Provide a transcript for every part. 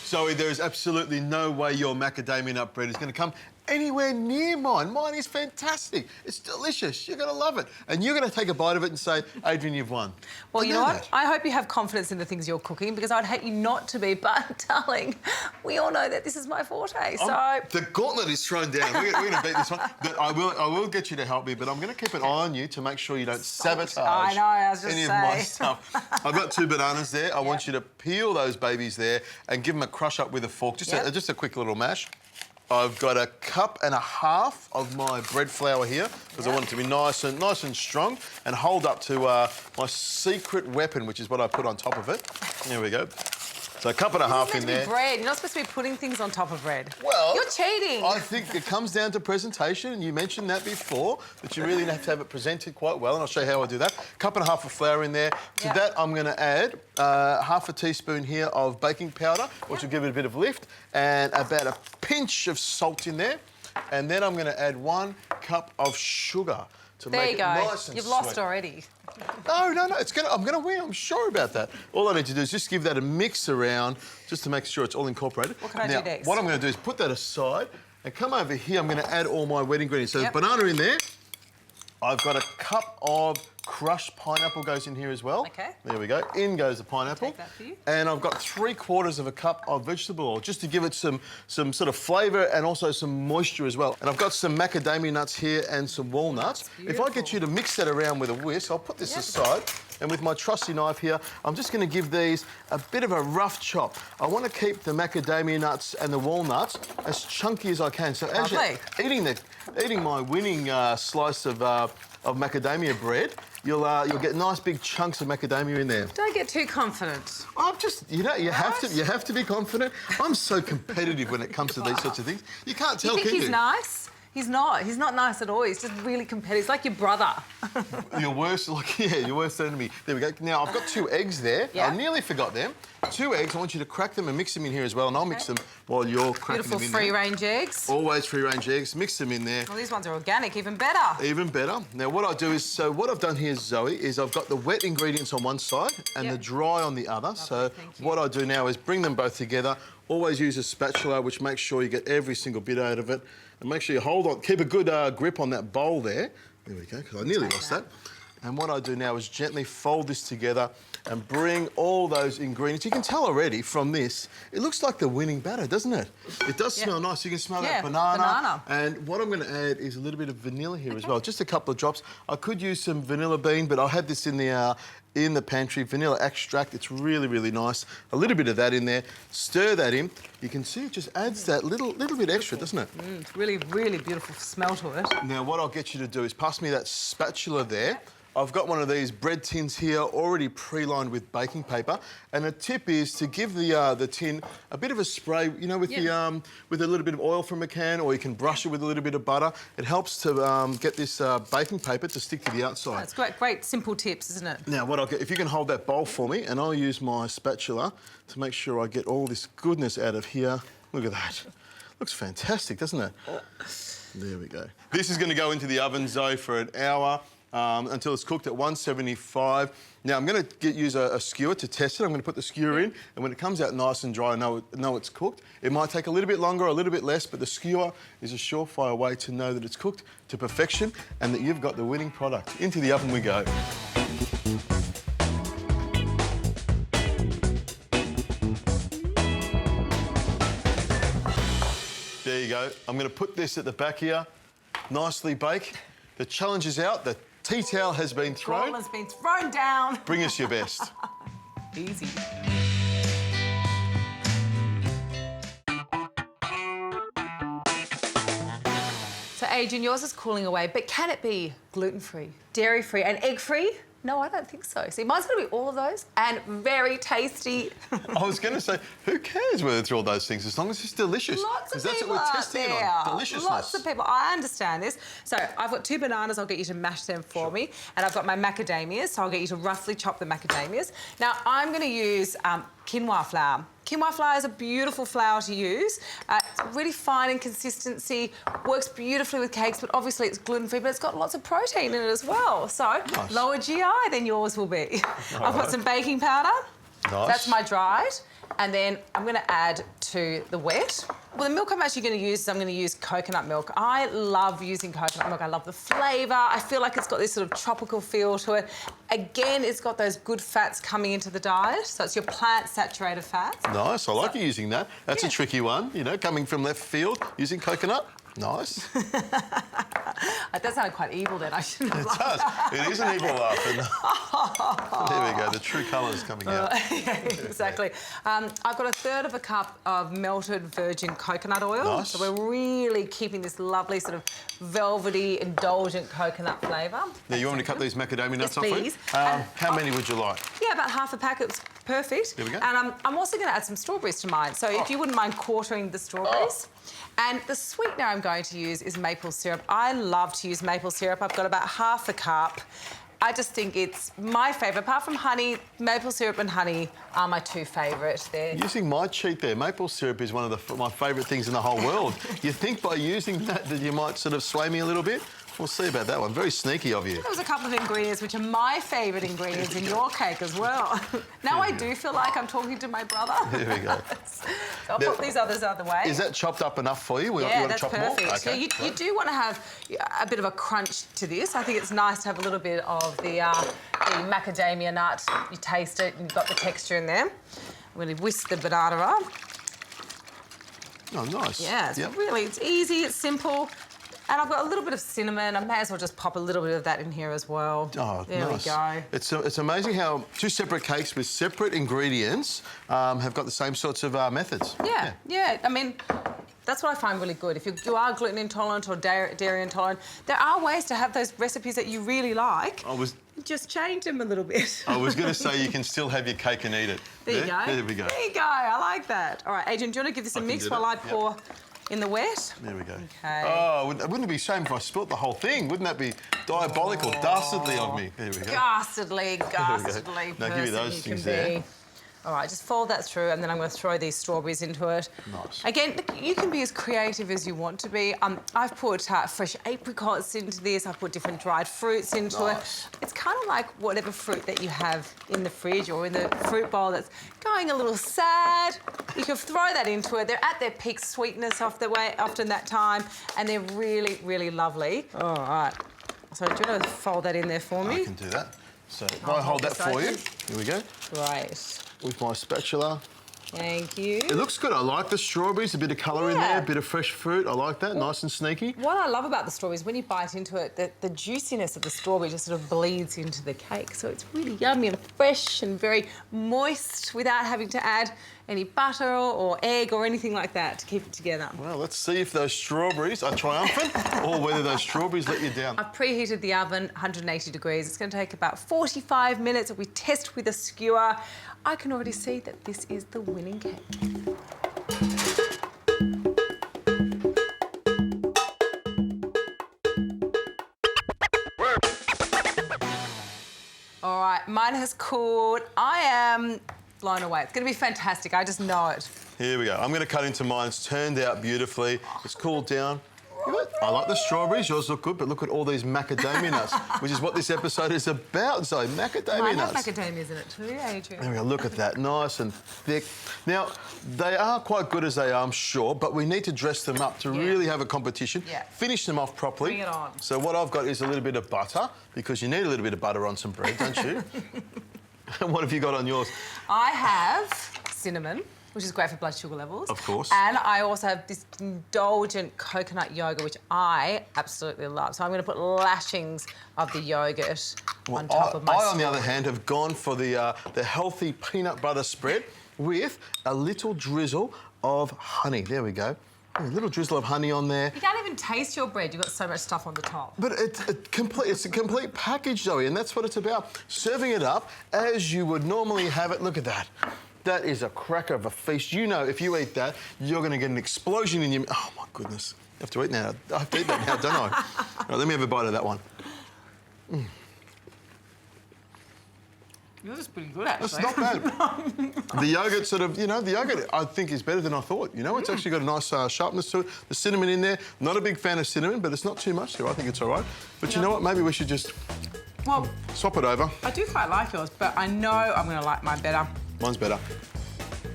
Zoe, there is absolutely no way your macadamia nut bread is going to come anywhere near mine. Mine is fantastic. It's delicious. You're going to love it. And you're going to take a bite of it and say, Adrian, you've won. Well, you know what? I hope you have confidence in the things you're cooking, because I'd hate you not to be. But, darling, we all know that this is my forte, so... The gauntlet is thrown down. We're going to beat this one. But I will get you to help me, but I'm going to keep an eye on you to make sure you don't sabotage I know, I was just any of my stuff. I've got 2 bananas there. I want you to peel those babies there and give them a crush up with a fork. Just a quick little mash. I've got a cup and a half of my bread flour here because I want it to be nice and strong and hold up to my secret weapon, which is what I put on top of it. There we go. So a cup and a half in there. Bread. You're not supposed to be putting things on top of bread. Well, you're cheating. I think it comes down to presentation, and you mentioned that before, that you really have to have it presented quite well, and I'll show you how I do that. Cup and a half of flour in there. To that, I'm going to add half a teaspoon here of baking powder, which will give it a bit of lift, and about a pinch of salt in there. And then I'm going to add 1 cup of sugar to make it nice and You've lost already. No, I'm going to win. I'm sure about that. All I need to do is just give that a mix around, just to make sure it's all incorporated. What can I do next? What I'm going to do is put that aside and come over here. I'm going to add all my wet ingredients. So banana in there. I've got a cup of crushed pineapple goes in here as well. Okay. There we go. In goes the pineapple. Take that for you. And I've got 3/4 of a cup of vegetable oil, just to give it some sort of flavour and also some moisture as well. And I've got some macadamia nuts here and some walnuts. If I get you to mix that around with a whisk, I'll put this aside. And with my trusty knife here, I'm just going to give these a bit of a rough chop. I want to keep the macadamia nuts and the walnuts as chunky as I can. So as you're eating my winning slice of macadamia bread, you'll get nice big chunks of macadamia in there. Don't get too confident. I'm just, you have to be confident. I'm so competitive when it comes to these sorts of things. You can't tell, can you? He's nice? He's not. He's not nice at all. He's just really competitive. He's like your brother. Your worst enemy. There we go. Now, I've got 2 eggs there. I nearly forgot them. 2 eggs. I want you to crack them and mix them in here as well, and I'll mix them while you're cracking them in there. Beautiful free-range eggs. Always free-range eggs. Mix them in there. Well, these ones are organic, even better. Even better. Now, what I do is, what I've done here, Zoe, is I've got the wet ingredients on one side and the dry on the other. So what I do now is bring them both together. Always use a spatula, which makes sure you get every single bit out of it. And make sure you hold on, keep a good grip on that bowl there. There we go, because I nearly lost that. And what I do now is gently fold this together and bring all those ingredients. You can tell already from this, it looks like the winning batter, doesn't it? It does smell nice. You can smell that banana. And what I'm going to add is a little bit of vanilla here as well. Just a couple of drops. I could use some vanilla bean, but I had this in the pantry. Vanilla extract. It's really, really nice. A little bit of that in there. Stir that in. You can see it just adds that little bit extra, doesn't it? It's really, really beautiful smell to it. Now, what I'll get you to do is pass me that spatula there. I've got one of these bread tins here already pre-lined with baking paper, and a tip is to give the tin a bit of a spray, you know, with with a little bit of oil from a can, or you can brush it with a little bit of butter. It helps to get this baking paper to stick to the outside. That's great simple tips, isn't it? Now, what I'll get, if you can hold that bowl for me, and I'll use my spatula to make sure I get all this goodness out of here. Look at that. Looks fantastic, doesn't it? There we go. This is going to go into the oven, Zoe, for an hour. Until it's cooked at 175. Now, I'm going to use a skewer to test it. I'm going to put the skewer in, and when it comes out nice and dry, I know it's cooked. It might take a little bit longer or a little bit less, but the skewer is a surefire way to know that it's cooked to perfection and that you've got the winning product. Into the oven we go. There you go. I'm going to put this at the back here, nicely bake. The challenge is out. The tea towel has been thrown. The has been thrown down. Bring us your best. Easy. So, Adrian, yours is cooling away, but can it be gluten-free, dairy-free and egg-free? No, I don't think so. See, mine's going to be all of those and very tasty. I was going to say, who cares whether it's all those things as long as it's delicious? Lots of people that's what we're testing it on, deliciousness. Lots of people. I understand this. So I've got 2 bananas. I'll get you to mash them for me. And I've got my macadamias, so I'll get you to roughly chop the macadamias. Now, I'm going to use quinoa flour. Quinoa flour is a beautiful flour to use. It's really fine in consistency, works beautifully with cakes, but obviously it's gluten-free, but it's got lots of protein in it as well. So lower GI than yours will be. I've got some baking powder. Nice. That's my dried. And then I'm going to add to the wet. Well, the milk I'm actually going to use is I'm going to use coconut milk. I love using coconut milk. I love the flavour. I feel like it's got this sort of tropical feel to it. Again, it's got those good fats coming into the diet. So it's your plant-saturated fats. Nice. I like you using that. That's a tricky one, you know, coming from left field, using coconut. Nice. That sounded quite evil then. I shouldn't have It does. It is an evil laugh. And there we go. The true colour's coming out. Yeah, exactly. I've got 1/3 cup of melted virgin coconut oil. Nice. So we're really keeping this lovely sort of velvety, indulgent coconut flavour. Now, you want me to cut these macadamia nuts off, please. How many would you like? Yeah, about half a packet's perfect. There we go. And I'm also going to add some strawberries to mine. So if you wouldn't mind quartering the strawberries. And the sweetener I'm going to use is maple syrup. I love to use maple syrup. I've got about half a cup. I just think it's my favourite. Apart from honey, maple syrup and honey are my two favourite. They're... Using my cheat there, maple syrup is one of my favourite things in the whole world. You think by using that you might sort of sway me a little bit? We'll see about that one. Very sneaky of you. There was a couple of ingredients which are my favourite ingredients in your cake as well. Now I do feel like I'm talking to my brother. There we go. So I'll put these others out of the way. Is that chopped up enough for you? Yeah, you want that's to chop perfect. more? Okay. Yeah, you do want to have a bit of a crunch to this. I think it's nice to have a little bit of the macadamia nut. You taste it and you've got the texture in there. I'm going to whisk the banana up. Oh, nice. Yeah, it's easy, it's simple. And I've got a little bit of cinnamon. I may as well just pop a little bit of that in here as well. Oh, there nice. we go. It's amazing how two separate cakes with separate ingredients have got the same sorts of methods. Yeah. I mean, that's what I find really good. If you are gluten intolerant or dairy intolerant, there are ways to have those recipes that you really like. Just change them a little bit. I was going to say you can still have your cake and eat it. There you go. There we go. There you go. I like that. All right, Adrian, do you want to give this a mix while I pour in the wet? There we go. Okay. Oh, wouldn't it be a shame if I spilt the whole thing? Wouldn't that be diabolical, dastardly of me? There we go. Ghastly Now give me those things there. All right, just fold that through and then I'm going to throw these strawberries into it. Nice. Again, you can be as creative as you want to be. I've put fresh apricots into this. I've put different dried fruits into it. It's kind of like whatever fruit that you have in the fridge or in the fruit bowl that's going a little sad. You can throw that into it. They're at their peak sweetness often that time, and they're really, really lovely. All right. So do you want to fold that in there for me? I can do that. So if I hold that for you, here we go. Great. With my spatula. Thank you. It looks good. I like the strawberries, a bit of colour in there, a bit of fresh fruit. I like that, nice and sneaky. What I love about the strawberries, when you bite into it, the juiciness of the strawberry just sort of bleeds into the cake. So it's really yummy and fresh and very moist without having to add any butter or egg or anything like that to keep it together. Well, let's see if those strawberries are triumphant or whether those strawberries let you down. I've preheated the oven, 180 degrees. It's going to take about 45 minutes. We test with a skewer. I can already see that this is the winning cake. All right, mine has cooled. I am blown away. It's going to be fantastic. I just know it. Here we go. I'm going to cut into mine. It's turned out beautifully. It's cooled down. I like the strawberries. Yours look good, but look at all these macadamia nuts, which is what this episode is about, Zoe. Macadamia nuts. I have macadamias in it too, Adrian. There we go. Look at that. Nice and thick. Now, they are quite good as they are, I'm sure, but we need to dress them up to really have a competition. Finish them off properly. Bring it on. So what I've got is a little bit of butter, because you need a little bit of butter on some bread, don't you? And what have you got on yours? I have cinnamon, which is great for blood sugar levels. Of course. And I also have this indulgent coconut yogurt, which I absolutely love. So I'm going to put lashings of the yogurt on top of my I, on the other hand, have gone for the healthy peanut butter spread with a little drizzle of honey. There we go. A little drizzle of honey on there. You can't even taste your bread. You've got so much stuff on the top. But it's a complete package, Zoe, and that's what it's about. Serving it up as you would normally have it. Look at that. That is a cracker of a feast. You know, if you eat that, you're going to get an explosion in your... Oh, my goodness. You have to eat now. I have to eat that now, don't I? All right, let me have a bite of that one. Yours is pretty good, actually. That's not bad. The yogurt sort of, you know, the yogurt I think is better than I thought. You know, it's actually got a nice sharpness to it. The cinnamon in there. Not a big fan of cinnamon, but it's not too much there. I think it's all right. But you know what? Maybe we should just swap it over. I do quite like yours, but I know I'm going to like mine better. Mine's better.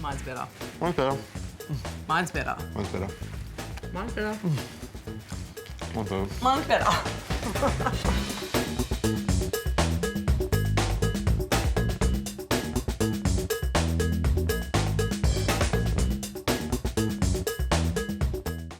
Mine's better. Mine's better. Mine's better. Mine's better. Mine's better. Mine's better. Mine's better.